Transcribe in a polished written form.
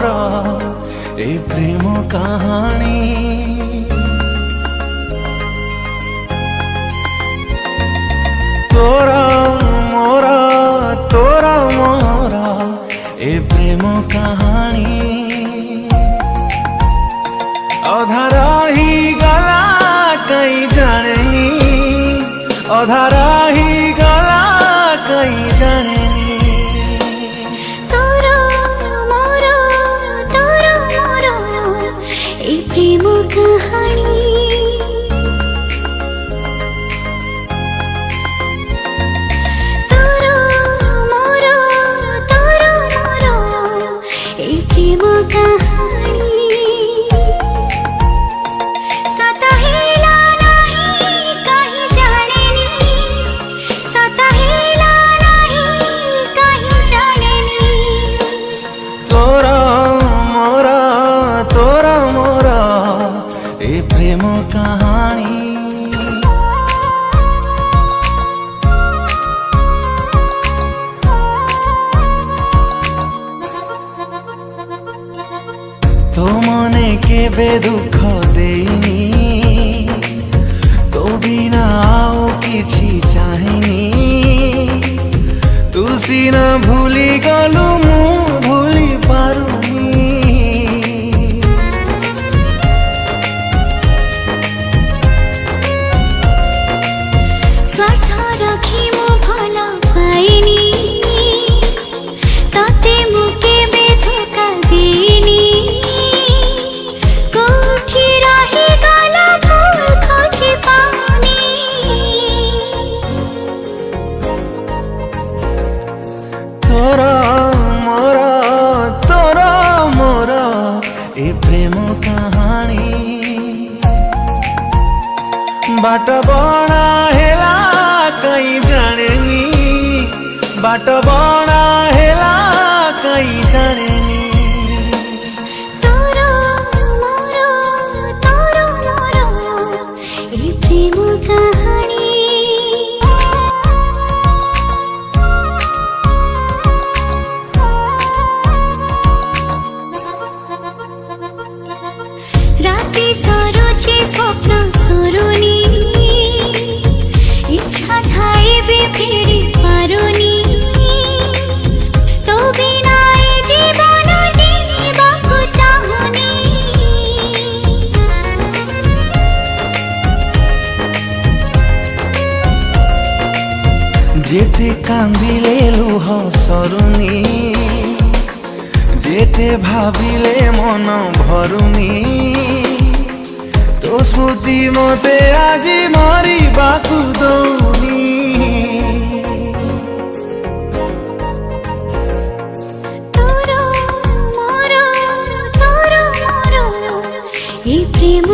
मोर ए प्रेम कहानी। तोरा मोरा तोरा मोरा ए प्रेम कहानी। अधा रही गला कहीं जाने, अधा रही गला कहीं जाने। तोरा मोरा ए प्रेम कहानी। तोरा मोरा ए प्रेम कहानी। सताहेला नहीं कहीं जाने नी, सताहेला नहीं कहीं जाने नी। तोरा मोरा ए प्रेम कहानी। तो मने केबे दुख देनी, तो बिना आओ किछि चाहेनी। तू सीना भूली गलु मु भूली पारुनी। स्वार्थ रखी मु भल पाइनी, तते मु केबे धोखा देनी। कोठी रही गला भूल खोजी पानी। तोरा मोरा ए प्रेम कहानी। बाट बणा हेला कहीं जानेनी, बाट बणा हेला कहीं जानेनी। तोरा मोरा ए प्रेम कहानी। राति सरुचे स्वप्न सरुनी, इच्छा थाई भी फेरी पारुनी। तो बिना ए जीवन जीवाकु चाहुनी। जेते कांदिले लुह सरुनी, जेते भाविले मन भरुनी। तो स्मृति मते आजी मरी बाकु दौनी। तोरा मोरा ए प्रेम